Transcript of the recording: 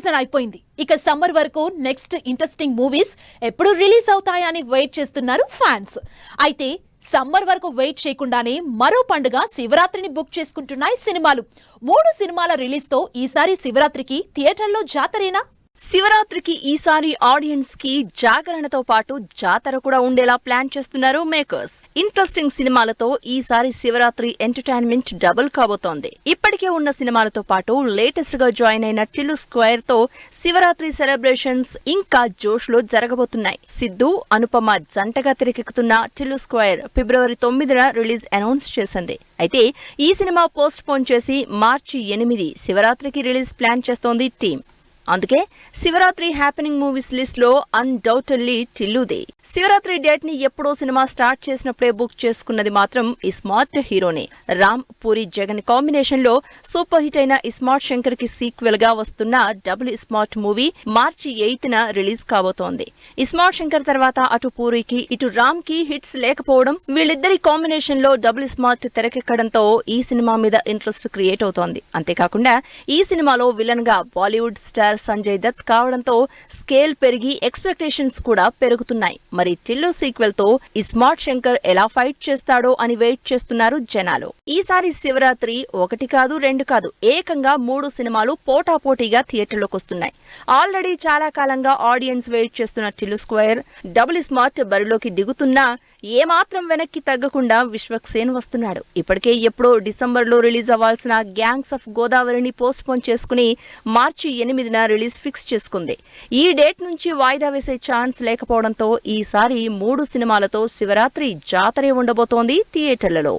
Season అయిపోయింది. ఇక summer వరకు నెక్స్ట్ ఇంట్రెస్టింగ్ మూవీస్ ఎప్పుడు రిలీజ్ అవుతాయని వెయిట్ చేస్తున్నారు ఫ్యాన్స్. అయితే సమ్మర్ వరకు వెయిట్ చేయకుండానే మరో పండుగ శివరాత్రిని బుక్ చేసుకుంటున్నాయి సినిమాలు. 3 సినిమాల రిలీజ్ తో ఈసారి శివరాత్రికి థియేటర్లో జాతరేనా? శివరాత్రికి ఈసారి ఆడియన్స్ కి జాగరణతో పాటు జాతర కూడా ఉండేలా ప్లాన్ చేస్తున్నారు మేకర్స్. ఇంట్రెస్టింగ్ సినిమాలతో ఈసారి శివరాత్రి ఎంటర్టైన్మెంట్ డబుల్ కాబోతోంది. ఇప్పటికే ఉన్న సినిమాలతో పాటు లేటెస్ట్ గా జాయిన్ అయిన టిల్లు స్క్వేర్ తో శివరాత్రి సెలబ్రేషన్స్ ఇంకా జోష్ లో జరగబోతున్నాయి. సిద్ధు, అనుపమ జంటగా తెరకెక్కుతున్న టిల్లు స్క్వేర్ ఫిబ్రవరి 9న రిలీజ్ అనౌన్స్ చేసింది. అయితే ఈ సినిమా పోస్ట్ పోన్ చేసి మార్చి 8 శివరాత్రికి రిలీజ్ ప్లాన్ చేస్తోంది టీం. అందుకే శివరాత్రి హ్యాపెనింగ్ మూవీస్ లిస్ట్ లో అన్డౌటెడ్లీ టిల్లుదే. శివరాత్రి డేట్ ని ఎప్పుడో సినిమా స్టార్ట్ చేసినప్పుడే బుక్ చేసుకున్నది మాత్రం ఇస్మార్ట్ హీరోనే. రామ్, పూరి, జగన్ కాంబినేషన్ లో సూపర్ హిట్ అయిన ఇస్మార్ట్ శంకర్ కి సీక్వెల్ గా వస్తున్న డబుల్ ఇస్మార్ట్ మూవీ మార్చి 8న రిలీజ్ కాబోతోంది. ఇస్మార్ట్ శంకర్ తర్వాత అటు పూరికి ఇటు రామ్ కి హిట్స్ లేకపోవడం, వీళ్ళిద్దరి కాంబినేషన్ లో డబుల్ ఇస్మార్ట్ తెరకెక్కడంతో ఈ సినిమా మీద ఇంట్రెస్ట్ క్రియేట్ అవుతోంది. అంతేకాకుండా ఈ సినిమాలో విలన్ గా బాలీవుడ్ స్టార్ సంజయ్ దత్ కావడంతో స్కేల్ పెరిగి ఎక్స్పెక్టేషన్స్ కూడా పెరుగుతున్నాయి. మరి టిల్లు సీక్వెల్ తో ఇస్మార్ట్ శంకర్ ఎలా ఫైట్ చేస్తాడో అని వెయిట్ చేస్తున్నారు జనాలు. ఈసారి శివరాత్రి 1 కాదు 2 కాదు ఏకంగా 3 సినిమాలు పోటాపోటీగా థియేటర్లోకి వస్తున్నాయి. ఆల్రెడీ చాలా కాలంగా ఆడియన్స్ వెయిట్ చేస్తున్న టిల్లు స్క్వేర్ డబుల్ ఇస్మార్ట్ బరిలోకి దిగుతున్నా ఏమాత్రం వెనక్కి తగ్గకుండా విశ్వక్సేన్ వస్తున్నాడు. ఇప్పటికే ఎప్పుడో డిసెంబర్లో రిలీజ్ అవ్వాల్సిన గ్యాంగ్స్ ఆఫ్ గోదావరిని పోస్ట్ పోన్ చేసుకుని మార్చి 8న రిలీజ్ ఫిక్స్ చేసుకుంది. ఈ డేట్ నుంచి వాయిదా వేసే ఛాన్స్ లేకపోవడంతో ఈసారి 3 సినిమాలతో శివరాత్రి జాతరే ఉండబోతోంది థియేటర్లలో.